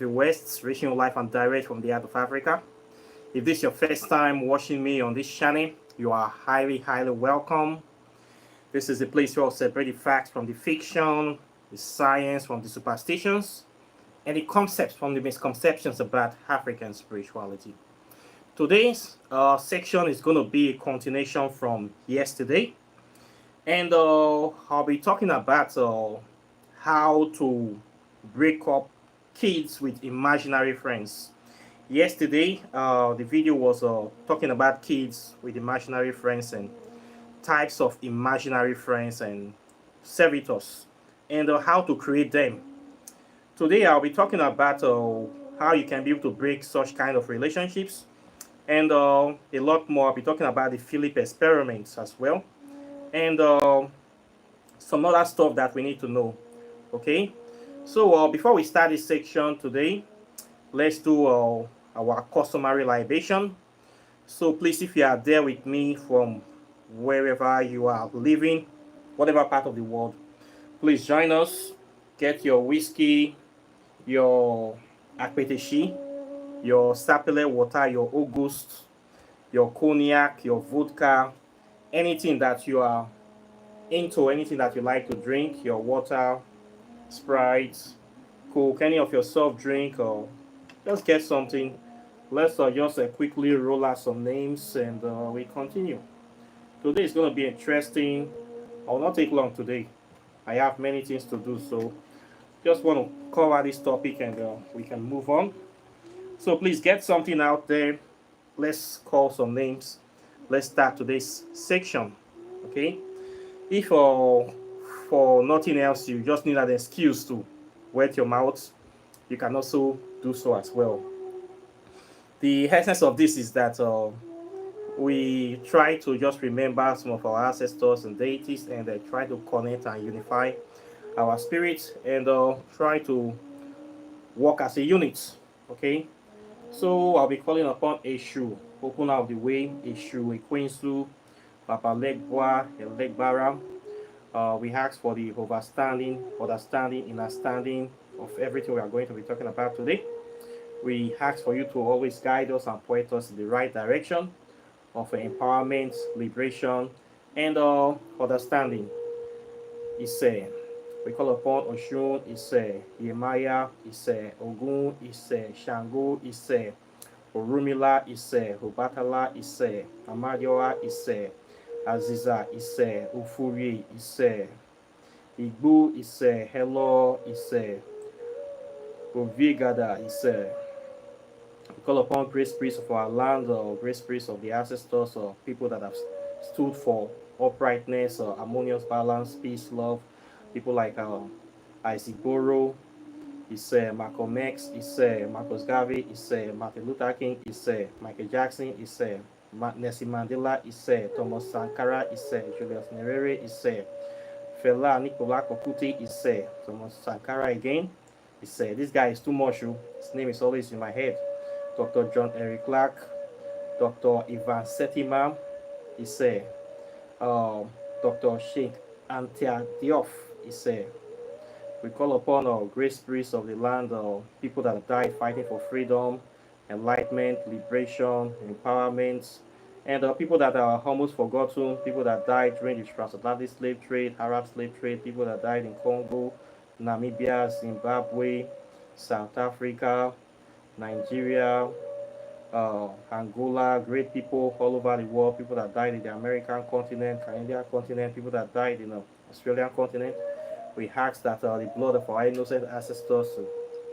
West, reaching you live and direct from the heart of Africa. If this is your first time watching me on this channel, you are highly welcome. This is the place where I'll separate the facts from the fiction, the science from the superstitions, and the concepts from the misconceptions about African spirituality. Today's section is going to be a continuation from yesterday, and I'll be talking about how to break up kids with imaginary friends. Yesterday, the video was talking about kids with imaginary friends and types of imaginary friends and servitors and how to create them. Today, I'll be talking about how you can be able to break such kind of relationships and a lot more. I'll be talking about the Philip experiments as well and some other stuff that we need to know. Okay, so before we start this section today, let's do our customary libation. So please, if you are there with me from wherever you are living, whatever part of the world, please join us. Get your whiskey, your akpeteshi, your sapele water, your August, your cognac, your vodka, anything that you are into, anything that you like to drink, your water, Sprite, Coke, any of your soft drink, or just get something. Let's just quickly roll out some names and we continue. Today is going to be interesting. I will not take long today. I have many things to do, so just want to cover this topic and we can move on. So please get something out there. Let's call some names. Let's start today's section. Okay. If for nothing else, you just need an excuse to wet your mouth, you can also do so as well. The essence of this is that we try to just remember some of our ancestors and deities and try to connect and unify our spirits and try to work as a unit. Okay, so I'll be calling upon Eshu, open out the way, Eshu, Ekwensu, Papa Legboa, Elegbara. We ask for the understanding, understanding of everything we are going to be talking about today. We ask for you to always guide us and point us in the right direction of empowerment, liberation, and understanding. Ise, we call upon Oshun, Ise, Yemaya, Ise, Ogun, Ise, Shango, Ise, Orumila, Ise, Obatala, Ise, Amadioa, Ise, Aziza, Ise, Ufuri, Ise, Igbo, Ise, Hello, Ise, Ovigada, Ise. We call upon great spirits of our land, or great spirits of the ancestors, or people that have stood for uprightness, or harmonious balance, peace, love. People like Isaac Boro, Malcolm X, Marcus Garvey, Martin Luther King, Michael Jackson, Nelson Mandela, Thomas Sankara, Julius Nyerere, Fela Nicola Kokuti, Thomas Sankara again. This guy is too much. His name is always in my head. Dr. John Eric Clark, Dr. Ivan Setima, Dr. Sheikh Antia Diop, we call upon our great spirits of the land, people that have died fighting for freedom, enlightenment, liberation, empowerment, and people that are almost forgotten, people that died during the transatlantic slave trade, Arab slave trade, people that died in Congo, Namibia, Zimbabwe, South Africa, Nigeria, Angola, great people all over the world, people that died in the American continent, Canadian continent, people that died in the Australian continent. We ask that the blood of our innocent ancestors to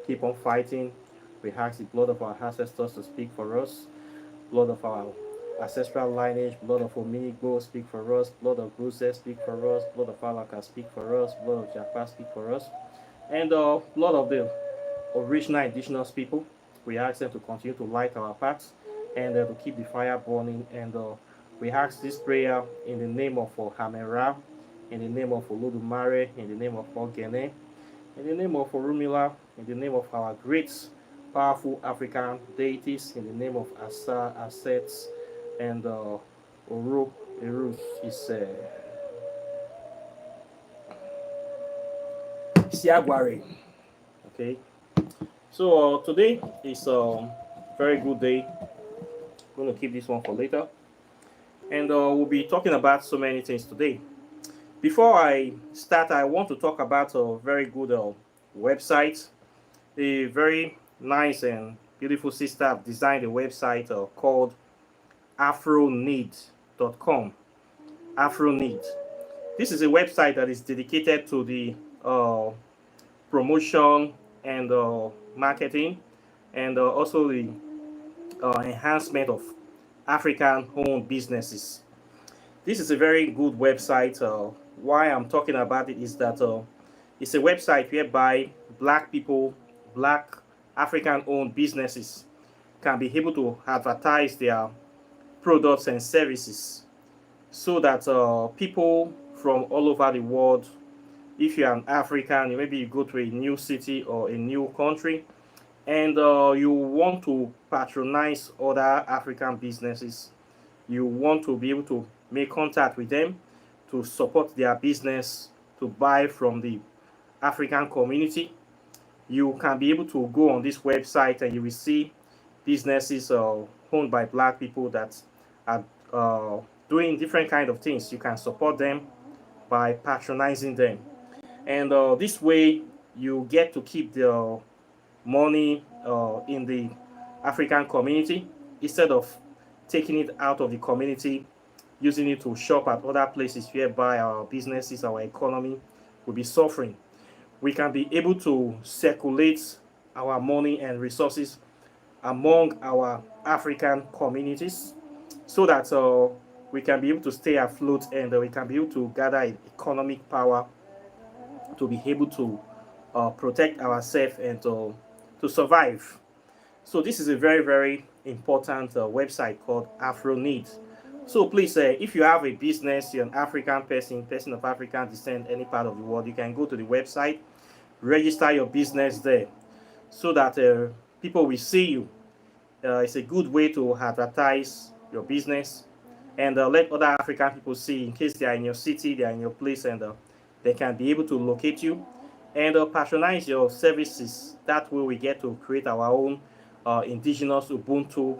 keep on fighting. We ask the blood of our ancestors to speak for us. Blood of our ancestral lineage, blood of Ominigbo speak for us. Blood of Bruce speak for us. Blood of Alaka speak for us. Blood of Japa speak for us. And blood of the original indigenous people. We ask them to continue to light our paths and to keep the fire burning. And we ask this prayer in the name of Hamera, in the name of Olodumare, in the name of Ogene, in the name of Orumila, in the name of our great, powerful African deities, in the name of Asa, Asets, and Oro, Eru, Siagware. Okay. So today is a very good day. I'm going to keep this one for later. And we'll be talking about so many things today. Before I start, I want to talk about a very good website. A very nice and beautiful sister have designed a website called afroneed.com. Afroneed. This is a website that is dedicated to the promotion and marketing and also the enhancement of African-owned businesses. This is a very good website. Why I'm talking about it is that it's a website whereby black people, black African-owned businesses can be able to advertise their products and services so that people from all over the world, if you're an African, maybe you go to a new city or a new country, and you want to patronize other African businesses, you want to be able to make contact with them to support their business, to buy from the African community, you can be able to go on this website and you will see businesses owned by black people that are doing different kind of things. You can support them by patronizing them, and this way you get to keep the money in the African community instead of taking it out of the community, using it to shop at other places whereby our businesses, our economy will be suffering. We can be able to circulate our money and resources among our African communities so that we can be able to stay afloat and we can be able to gather economic power to be able to protect ourselves and to survive. So this is a very, very important website called AfroNeed. So please, if you have a business, you're an African person of African descent, any part of the world, you can go to the website, register your business there so that people will see you. It's a good way to advertise your business and let other African people see in case they are in your city, they are in your place, and they can be able to locate you and patronize your services. That way we get to create our own indigenous Ubuntu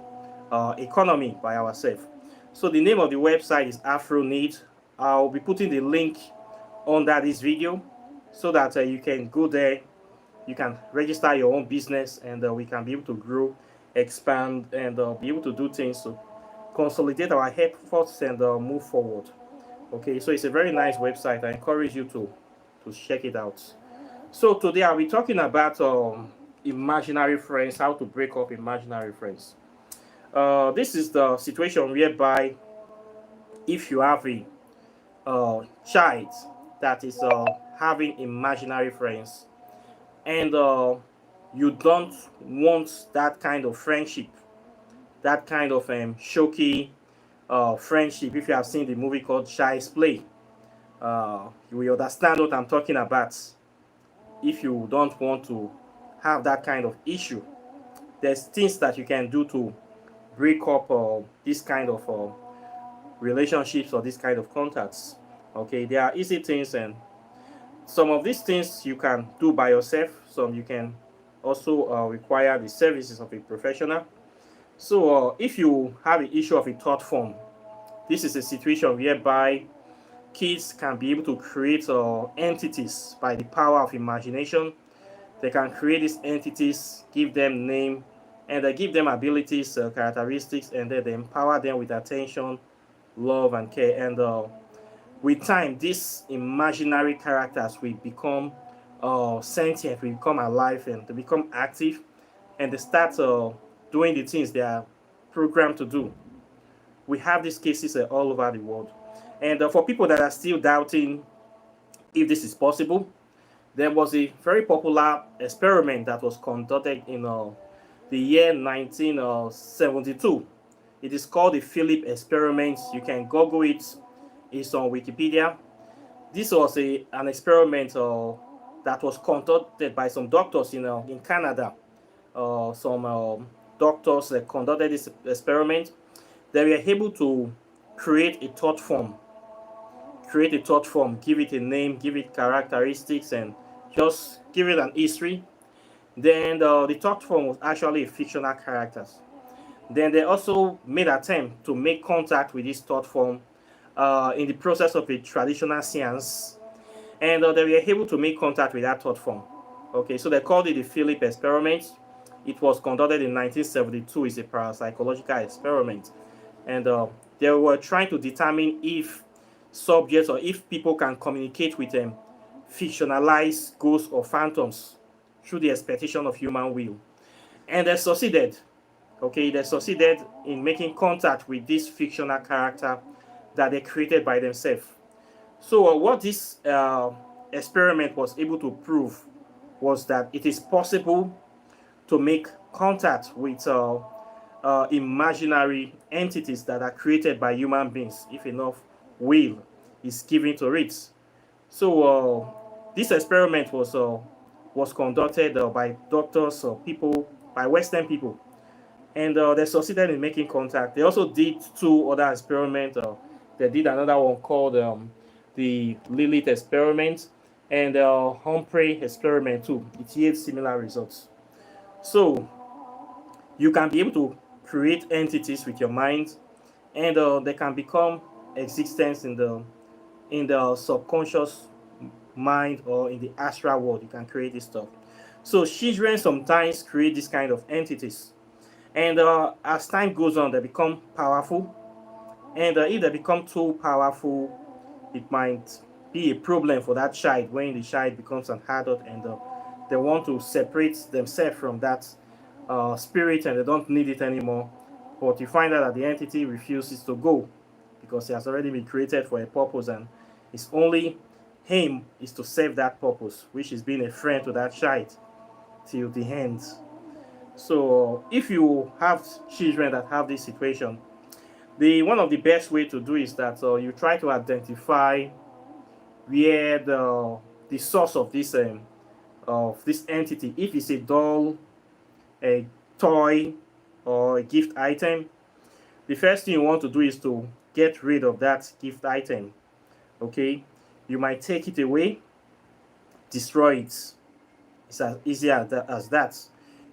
economy by ourselves. So the name of the website is AfroNeed. I'll be putting the link under this video so that you can go there, you can register your own business, and we can be able to grow, expand, and be able to do things to consolidate our efforts and move forward. Okay, so it's a very nice website. I encourage you to check it out. So today I'll be talking about imaginary friends, how to break up imaginary friends. This is the situation whereby if you have a child that is having imaginary friends and you don't want that kind of friendship, that kind of shoky friendship. If you have seen the movie called Child's Play, you will understand what I'm talking about. If you don't want to have that kind of issue, there's things that you can do to break up this kind of relationships or this kind of contacts. Okay, there are easy things, and some of these things you can do by yourself. Some you can also require the services of a professional. So if you have an issue of a thought form, this is a situation whereby kids can be able to create entities by the power of imagination. They can create these entities, give them name, and they give them abilities, characteristics, and then they empower them with attention, love, and care. And with time, these imaginary characters will become sentient, will become alive, and they become active, and they start doing the things they are programmed to do. We have these cases all over the world. And for people that are still doubting if this is possible, there was a very popular experiment that was conducted in the year 1972. It is called the Philip experiment. You can Google it. It's on Wikipedia. This was an experiment that was conducted by some doctors in Canada. Some doctors conducted this experiment. They were able to create a thought form, give it a name, give it characteristics, and just give it an history. Then the third form was actually a fictional character. Then they also made attempt to make contact with this third form in the process of a traditional seance, and they were able to make contact with that third form. Okay, so they called it the Philip experiment. It was conducted in 1972. It's a parapsychological experiment, and they were trying to determine if subjects or if people can communicate with them fictionalized ghosts or phantoms through the expectation of human will, and they succeeded. Okay, they succeeded in making contact with this fictional character that they created by themselves. So what this experiment was able to prove was that it is possible to make contact with imaginary entities that are created by human beings if enough will is given to it. So this experiment was conducted by doctors or people, by Western people, and they succeeded in making contact. They also did two other experiments. They did another one called the Lilith experiment and the Humphrey experiment too. It yields similar results. So you can be able to create entities with your mind, and they can become existence in the subconscious mind or in the astral world. You can create this stuff. So children sometimes create this kind of entities, and as time goes on, they become powerful. And if they become too powerful, it might be a problem for that child when the child becomes an adult, and they want to separate themselves from that spirit and they don't need it anymore. But you find out that the entity refuses to go because it has already been created for a purpose, and its only aim is to serve that purpose, which is being a friend to that child till the end. So if you have children that have this situation, the one of the best way to do is that you try to identify where the source of this entity, if it's a doll, a toy, or a gift item. The first thing you want to do is to get rid of that gift item. Okay, you might take it away, destroy it. It's as easy as that.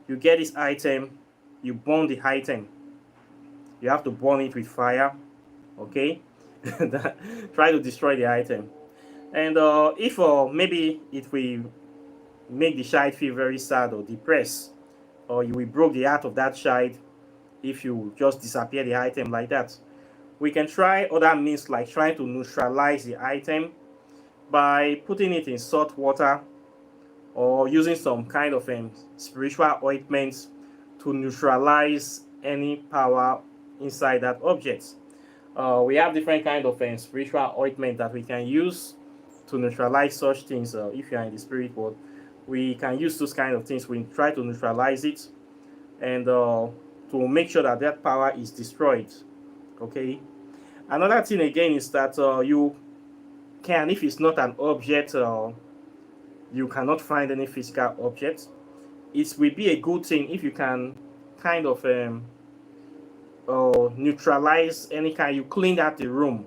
You get this item, you burn the item. You have to burn it with fire. Okay, try to destroy the item. And if maybe it will make the child feel very sad or depressed, or you will break the heart of that child if you just disappear the item like that. We can try other means like trying to neutralize the item by putting it in salt water or using some kind of spiritual ointment to neutralize any power inside that object. We have different kind of spiritual ointment that we can use to neutralize such things. If you are in the spirit world, we can use those kind of things. We try to neutralize it and to make sure that that power is destroyed. Okay. Another thing again is that you can, if it's not an object, you cannot find any physical object. It will be a good thing if you can kind of neutralize any kind. You clean out the room,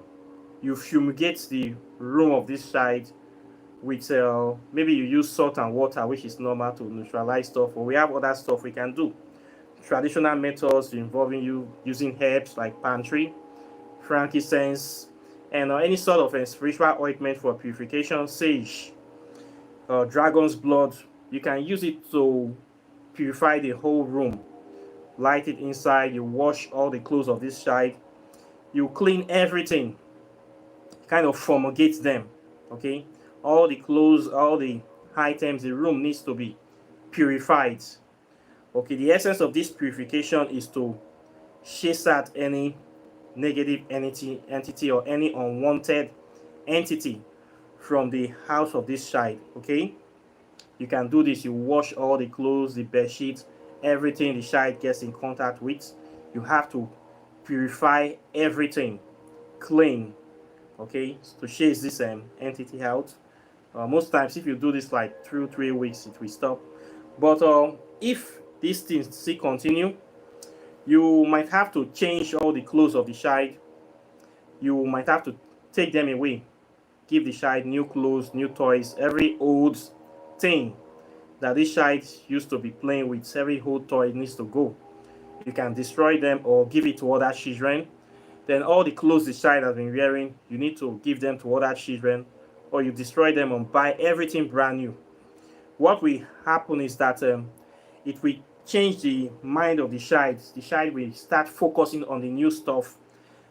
you fumigate the room of this side with maybe you use salt and water, which is normal to neutralize stuff. Or we have other stuff we can do. Traditional methods involving you using herbs like pantry, frankincense, and any sort of spiritual ointment for purification, sage, dragon's blood. You can use it to purify the whole room. Light it inside, you wash all the clothes of this child, you clean everything, kind of fumigate them. Okay, all the clothes, all the items, the room needs to be purified. Okay, the essence of this purification is to chase out any negative entity or any unwanted entity from the house of this child. Okay, you can do this. You wash all the clothes, the bed sheets, everything the child gets in contact with. You have to purify everything, clean. Okay, to chase this entity out. Most times, if you do this like 2-3 weeks, it will stop. But if these things still continue, you might have to change all the clothes of the child. You might have to take them away, give the child new clothes, new toys, every old thing that this child used to be playing with, every old toy needs to go. You can destroy them or give it to other children. Then all the clothes the child has been wearing, you need to give them to other children, or you destroy them and buy everything brand new. What will happen is that it will change the mind of the child. The child will start focusing on the new stuff,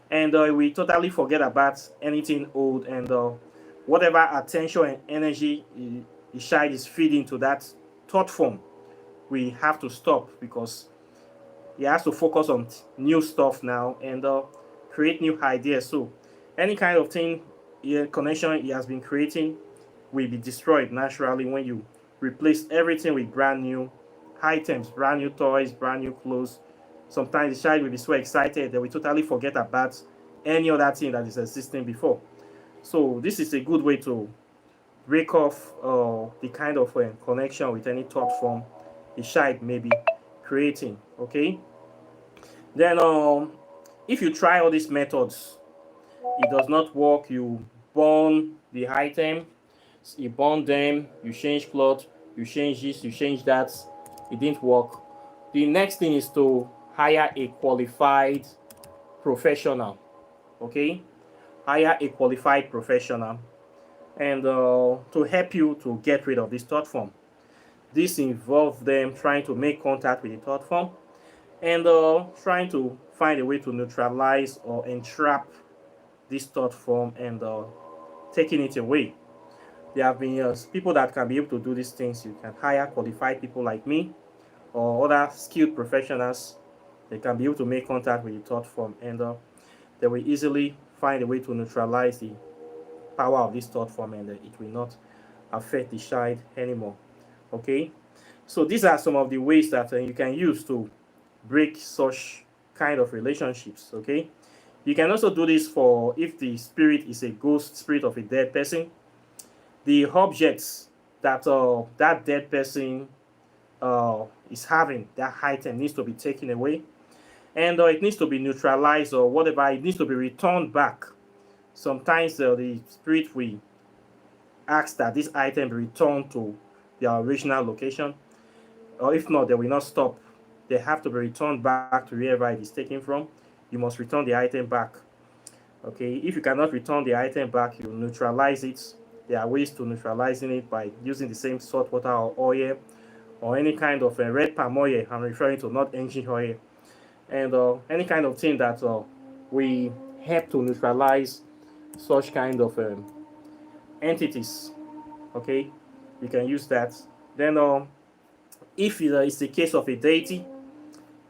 and we totally forget about anything old, and whatever attention and energy the child is feeding to that thought form, we have to stop, because he has to focus on new stuff now, and create new ideas. So any kind of thing, connection he has been creating will be destroyed naturally when you replace everything with brand new items, brand new toys, brand new clothes. Sometimes the child will be so excited that we totally forget about any other thing that is existing before. So this is a good way to break off the kind of connection with any thought form the child may be creating. Okay. Then if you try all these methods, it does not work, you burn the item, you burn them, you change cloth, you change this, you change that, it didn't work. The next thing is to hire a qualified professional. Okay, hire a qualified professional, and to help you to get rid of this thought form. This involves them trying to make contact with the thought form, and trying to find a way to neutralize or entrap this thought form, and taking it away. There have been people that can be able to do these things. You can hire qualified people like me or other skilled professionals. They can be able to make contact with the thought form, and they will easily find a way to neutralize the power of this thought form, and it will not affect the child anymore. Okay, so these are some of the ways that you can use to break such kind of relationships. Okay, you can also do this for if the spirit is a ghost spirit of a dead person. The objects that that dead person is having, that item needs to be taken away, and it needs to be neutralized, or whatever, it needs to be returned back. Sometimes the spirit will ask that this item be returned to their original location, or if not, they will not stop. They have to be returned back to wherever it is taken from. You must return the item back. Okay, if you cannot return the item back, you neutralize it. There are ways to neutralizing it by using the same salt water or oil, or any kind of red palm oil. I'm referring to, not engine oil, and any kind of thing that we help to neutralize such kind of entities. Okay, you can use that. Then if it's the case of a deity,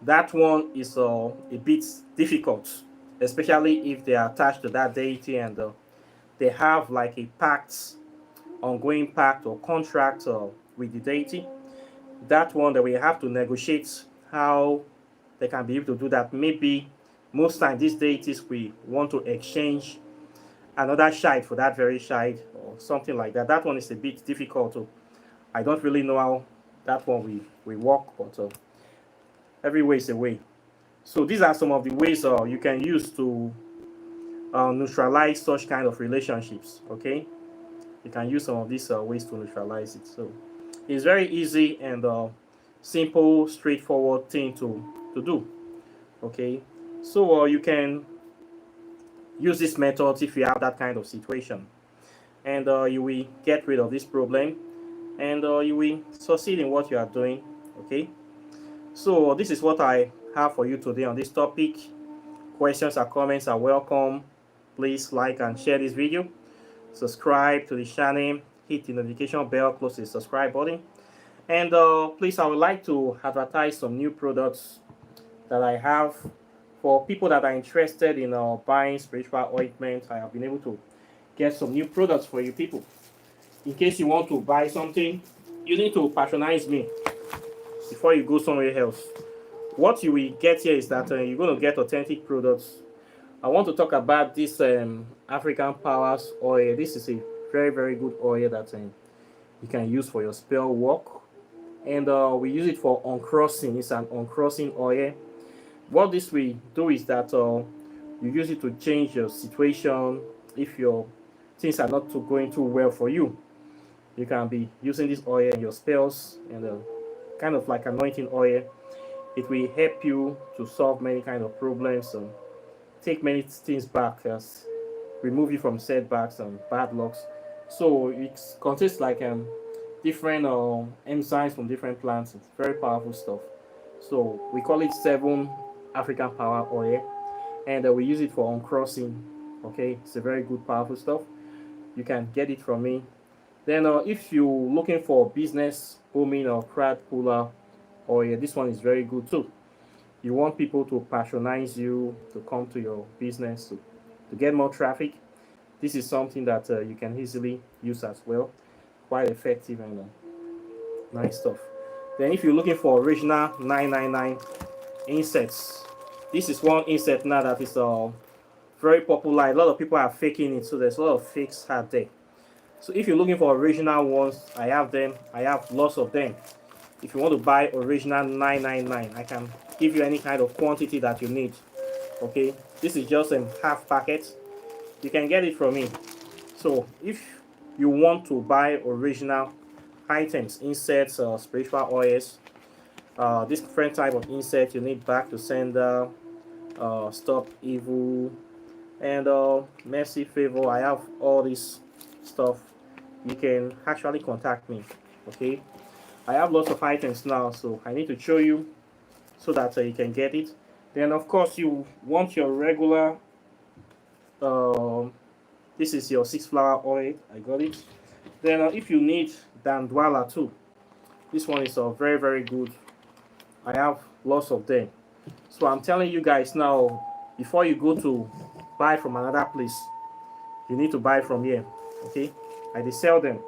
that one is a bit difficult, especially if they are attached to that deity, and they have like a pact, ongoing pact or contract with the deity. That one that we have to negotiate how they can be able to do that. Maybe most times these deities we want to exchange another child for that very child, or something like that. That one is a bit difficult. I don't really know how that one we work, but every way is a way. So these are some of the ways you can use to neutralize such kind of relationships. Okay, you can use some of these ways to neutralize it. So it's very easy and simple, straightforward thing to do. Okay, so you can use this method if you have that kind of situation, and you will get rid of this problem, and you will succeed in what you are doing. Okay, so this is what I have for you today on this topic. Questions or comments are welcome. Please like and share this video, subscribe to the channel, hit the notification bell close to the subscribe button, and please, I would like to advertise some new products that I have for people that are interested in buying spiritual ointment. I have been able to get some new products for you people. In case you want to buy something, you need to patronize me before you go somewhere else. What you will get here is that you're going to get authentic products. I want to talk about this African Powers oil. This is a very, very good oil that you can use for your spell work. And we use it for uncrossing. It's an uncrossing oil. What this will do is that you use it to change your situation if your things are not going too well for you. You can be using this oil in your spells and kind of like anointing oil. It will help you to solve many kind of problems and take many things back, as remove you from setbacks and bad lucks. So it contains like different enzymes from different plants. It's very powerful stuff. So we call it 7 African power oil, and we use it for uncrossing. Okay, it's a very good powerful stuff. You can get it from me. Then if you're looking for business booming or crowd puller oil, this one is very good too. You want people to patronize you, to come to your business, to get more traffic. This is something that you can easily use as well. Quite effective and nice stuff. Then if you're looking for original 999 insects, this is one insect now that is very popular. A lot of people are faking it, so there's a lot of fakes out there. So if you're looking for original ones, I have them. I have lots of them. If you want to buy original 999, I can give you any kind of quantity that you need. Okay, this is just a half packet. You can get it from me. So if you want to buy original items, insects, spiritual oils, this different type of insect, you need back to sender, stop evil, and mercy, favor. I have all this stuff. You can actually contact me. Okay, I have lots of items now, so I need to show you so that you can get it. Then of course you want your regular this is your 6-flower oil. I got it. Then if you need dandwala too, this one is very, very good. I have lots of them. So I'm telling you guys now, before you go to buy from another place, you need to buy from here. Okay, I sell them,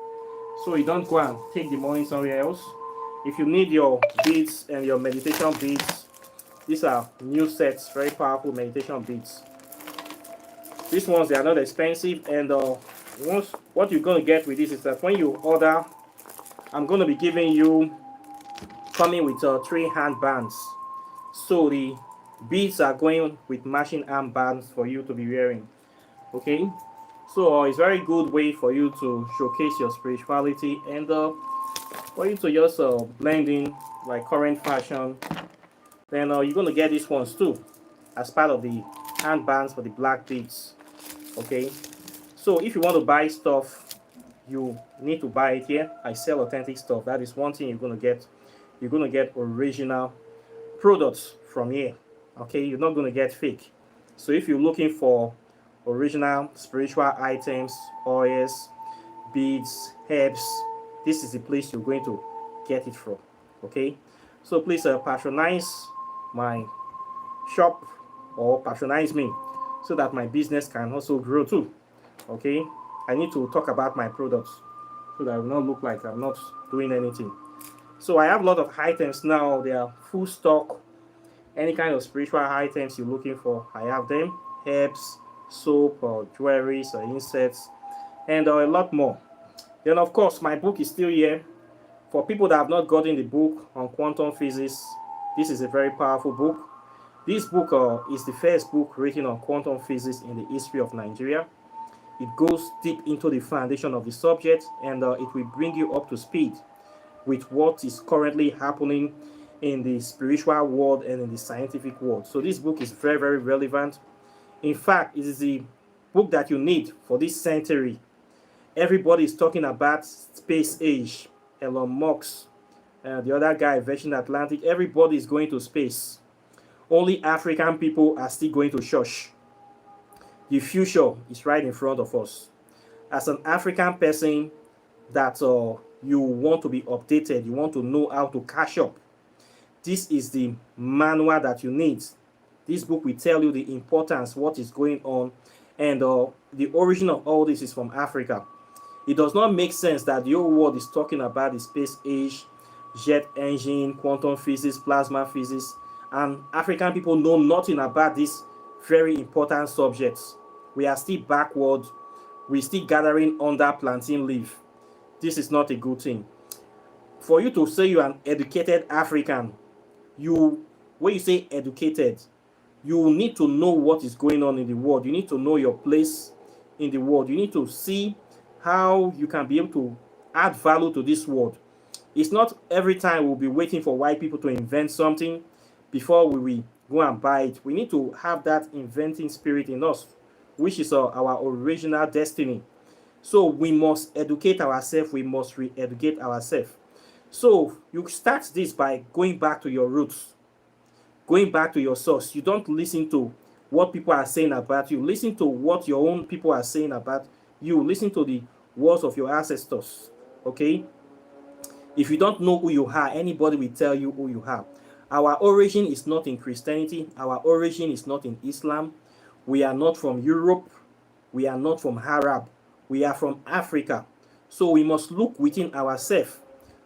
so you don't go and take the money somewhere else. If you need your beads and your meditation beads, these are new sets, very powerful meditation beads. These ones, they are not expensive, and what you're going to get with this is that when you order, I'm going to be giving you, coming with 3 handbands. So the beads are going with matching armbands for you to be wearing. Okay, so it's a very good way for you to showcase your spirituality and for you to just blend in like current fashion. Then you're going to get these ones too as part of the handbands for the black beads. Okay, so if you want to buy stuff, you need to buy it here. I sell authentic stuff. That is one thing you're going to get. You're going to get original products from here. Okay, you're not going to get fake. So if you're looking for original spiritual items, oils, beads, herbs, this is the place you're going to get it from. Okay, so please patronize my shop or patronize me so that my business can also grow too. Okay, I need to talk about my products so that I will not look like I'm not doing anything. So I have a lot of items now. They are full stock. Any kind of spiritual items you're looking for, I have them. Herbs, soap, or jewelries, or insects, and a lot more. Then of course my book is still here. For people that have not gotten the book on quantum physics, this is a very powerful book. This book is the first book written on quantum physics in the history of Nigeria. It goes deep into the foundation of the subject, and it will bring you up to speed with what is currently happening in the spiritual world and in the scientific world. So this book is very, very relevant. In fact, it is the book that you need for this century. Everybody is talking about space age. Elon Musk, the other guy, Virgin Atlantic, everybody is going to space. Only African people are still going to church. The future is right in front of us. As an African person that you want to be updated, you want to know how to catch up, this is the manual that you need. This book will tell you the importance, what is going on, and the origin of all this is from Africa. It does not make sense that the whole world is talking about the space age, jet engine, quantum physics, plasma physics, and African people know nothing about these very important subjects. We are still backward. We're still gathering under plantain leaf. This is not a good thing. For you to say you're an educated African, when you say educated, you need to know what is going on in the world. You need to know your place in the world. You need to see how you can be able to add value to this world. It's not every time we'll be waiting for white people to invent something before we will go and buy it. We need to have that inventing spirit in us, which is our original destiny. So we must educate ourselves. We must re-educate ourselves. So you start this by going back to your roots, going back to your source. You don't listen to what people are saying about you. Listen to what your own people are saying about you. Listen to the words of your ancestors. Okay? If you don't know who you are, anybody will tell you who you are. Our origin is not in Christianity. Our origin is not in Islam. We are not from Europe. We are not from Arab. We are from Africa. So we must look within ourselves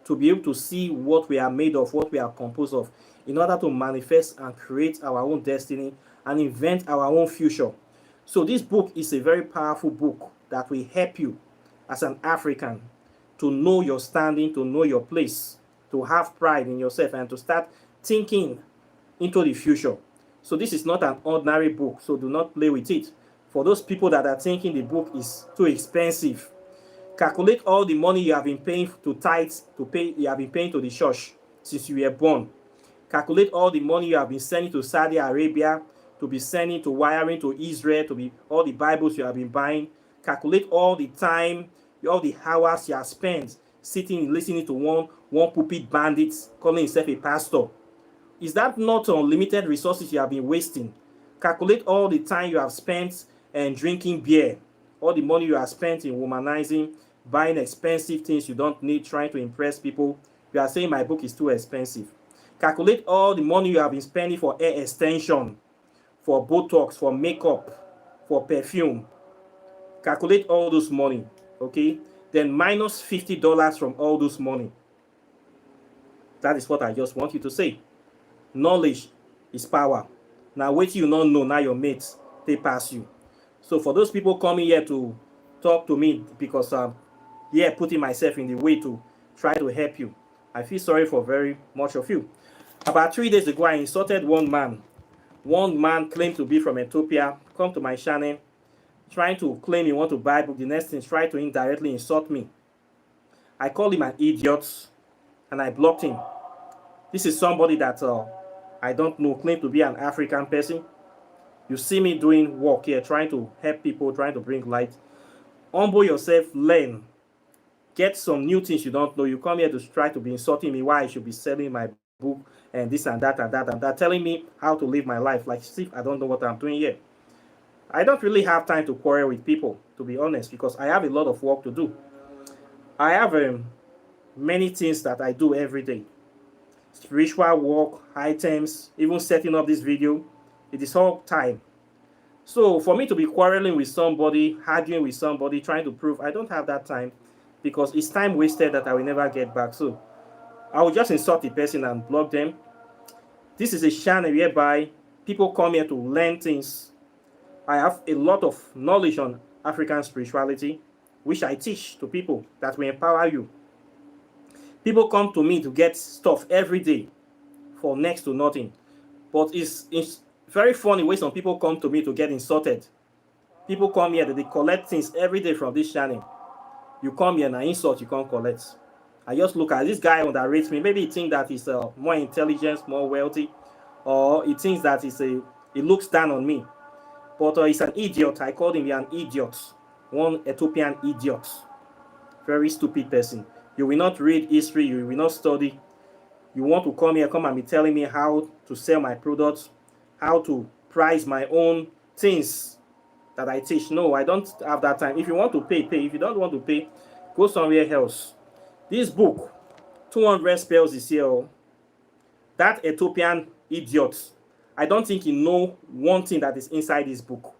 to be able to see what we are made of, what we are composed of, in order to manifest and create our own destiny and invent our own future. So this book is a very powerful book that will help you as an African to know your standing, to know your place, to have pride in yourself, and to start thinking into the future. So this is not an ordinary book, so do not play with it. For those people that are thinking the book is too expensive, calculate all the money you have been paying to tithes, you have been paying to the church since you were born. Calculate all the money you have been sending to Saudi Arabia, to be sending to wiring to Israel, to be all the Bibles you have been buying. Calculate all the time, all the hours you have spent sitting listening to one pulpit bandit calling himself a pastor. Is that not unlimited resources you have been wasting? Calculate all the time you have spent and drinking beer, all the money you have spent in womanizing, buying expensive things you don't need, trying to impress people. You are saying my book is too expensive. Calculate all the money you have been spending for hair extension, for Botox, for makeup, for perfume. Calculate all those money, okay? Then minus $50 from all those money. That is what I just want you to say. Knowledge is power. Now wait till you not know, now your mates, they pass you. So for those people coming here to talk to me because putting myself in the way to try to help you, I feel sorry for very much of you. About 3 days ago, I insulted one man. One man claimed to be from Ethiopia, come to my channel, trying to claim he want to buy book. The next thing, try to indirectly insult me. I called him an idiot, and I blocked him. This is somebody that I don't know, claim to be an African person. You see me doing work here, trying to help people, trying to bring light. Humble yourself, learn. Get some new things you don't know. You come here to try to be insulting me why I should be selling my book and this and that and that and that, telling me how to live my life. Like, see, I don't know what I'm doing here. I don't really have time to quarrel with people, to be honest, because I have a lot of work to do. I have many things that I do every day. Spiritual work, items, even setting up this video. It is all time. So for me to be quarreling with somebody, arguing with somebody, trying to prove, I don't have that time, because it's time wasted that I will never get back. So I will just insult the person and block them. This is a channel whereby people come here to learn things. I have a lot of knowledge on African spirituality, which I teach to people that will empower you. People come to me to get stuff every day for next to nothing. But it's very funny when some people come to me to get insulted. People come here, they collect things every day from this channel. You come here and I insult, you can't collect. I just look at this guy underrates me. Maybe he thinks that he's more intelligent, more wealthy, or he thinks that he looks down on me. But he's an idiot. I called him an idiot. One Ethiopian idiot. Very stupid person. You will not read history. You will not study. You want to come here, come and be telling me how to sell my products, how to price my own things that I teach. No, I don't have that time. If you want to pay, pay. If you don't want to pay, go somewhere else. This book, 200 spells is here. That Ethiopian idiot, I don't think he know one thing that is inside this book.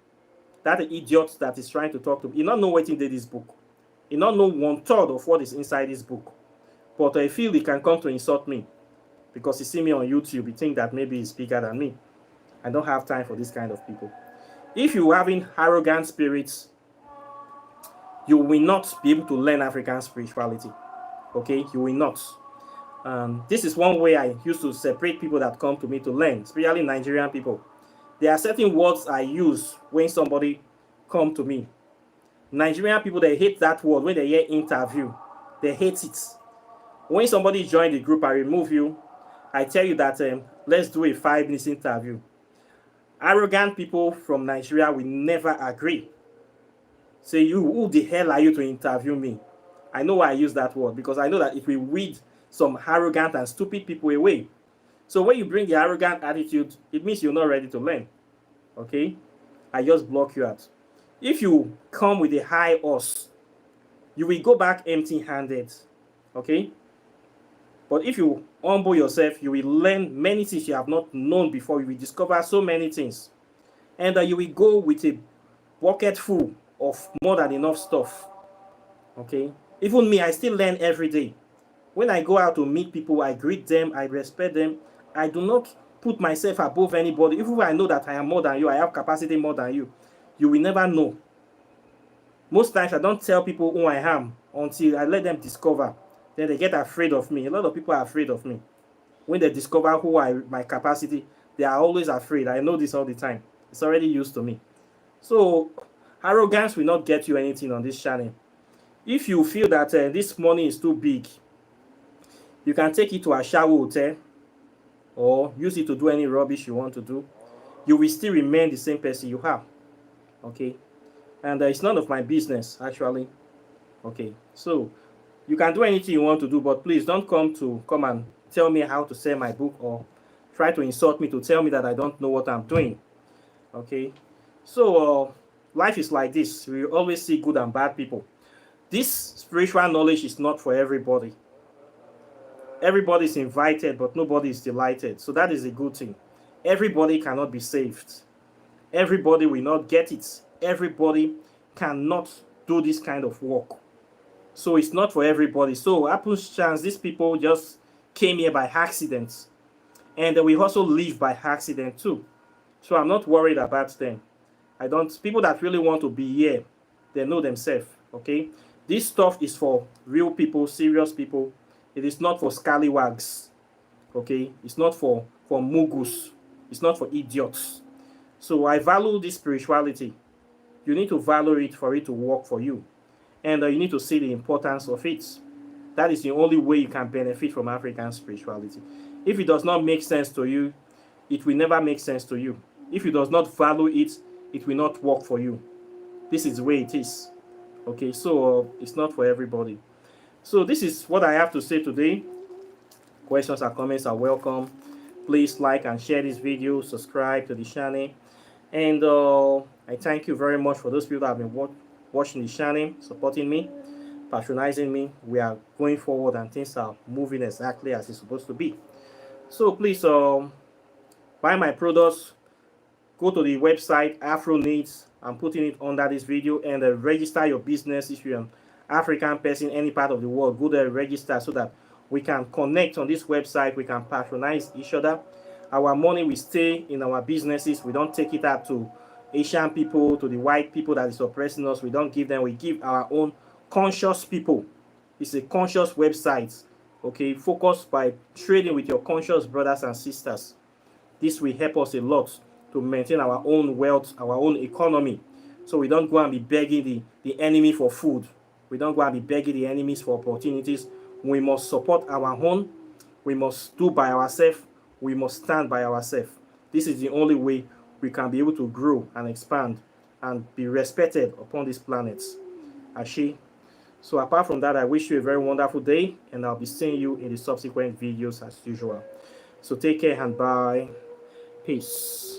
That idiot that is trying to talk to me, he not know what in this book. He not know 1/3 of what is inside this book. But I feel he can come to insult me because he see me on YouTube. He think that maybe he's bigger than me. I don't have time for this kind of people. If you having arrogant spirits, you will not be able to learn African spirituality. Okay, you will not. This is one way I used to separate people that come to me to learn, especially Nigerian people. There are certain words I use when somebody come to me. Nigerian people, they hate that word when they hear interview. They hate it. When somebody join the group, I remove you. I tell you that let's do a 5 minutes interview. Arrogant people from Nigeria will never agree. Say, you, who the hell are you to interview me? I know why I use that word, because I know that it will weed some arrogant and stupid people away. So when you bring the arrogant attitude, it means you're not ready to learn. Okay? I just block you out. If you come with a high horse, you will go back empty-handed. Okay? But if you humble yourself, you will learn many things you have not known before. You will discover so many things. And you will go with a bucket full of more than enough stuff. Okay? Even me, I still learn every day. When I go out to meet people, I greet them, I respect them. I do not put myself above anybody. Even if I know that I am more than you, I have capacity more than you, you will never know. Most times, I don't tell people who I am until I let them discover. Then they get afraid of me. A lot of people are afraid of me. When they discover my capacity, they are always afraid. I know this all the time. It's already used to me. So, arrogance will not get you anything on this channel. If you feel that this money is too big, you can take it to a shower hotel or use it to do any rubbish you want to do. You will still remain the same person you are. Okay? And it's none of my business, actually. Okay? So, you can do anything you want to do, but please don't come and tell me how to sell my book or try to insult me to tell me that I don't know what I'm doing. Okay? So, life is like this. We always see good and bad people. This spiritual knowledge is not for everybody. Everybody is invited, but nobody is delighted. So that is a good thing. Everybody cannot be saved. Everybody will not get it. Everybody cannot do this kind of work. So it's not for everybody. So happens chance, these people just came here by accident. And we also leave by accident too. So I'm not worried about them. People that really want to be here, they know themselves. Okay? This stuff is for real people, serious people. It is not for scallywags. Okay? It's not for mugus. It's not for idiots. So I value this spirituality. You need to value it for it to work for you. And you need to see the importance of it. That is the only way you can benefit from African spirituality. If it does not make sense to you, it will never make sense to you. If you does not value it, it will not work for you. This is the way it is. Okay, so it's not for everybody. So this is what I have to say today. Questions or comments are welcome. Please like and share this video, subscribe to the channel. And I thank you very much for those people that have been watching the channel, supporting me, patronizing me. We are going forward and things are moving exactly as it's supposed to be. So please buy my products. Go to the website Afro Needs. I'm putting it under this video, and register your business. If you're an African person, any part of the world, go there, register so that we can connect on this website. We can patronize each other. Our money will stay in our businesses. We don't take it out to Asian people, to the white people that is oppressing us. We don't give them. We give our own conscious people. It's a conscious website. Okay, focus by trading with your conscious brothers and sisters. This will help us a lot to maintain our own wealth, our own economy. So we don't go and be begging the enemy for food. We don't go and be begging the enemies for opportunities. We must support our own. We must do by ourselves. We must stand by ourselves. This is the only way we can be able to grow and expand and be respected upon this planet. Ashi. So apart from that, I wish you a very wonderful day, and I'll be seeing you in the subsequent videos as usual. So take care and bye. Peace.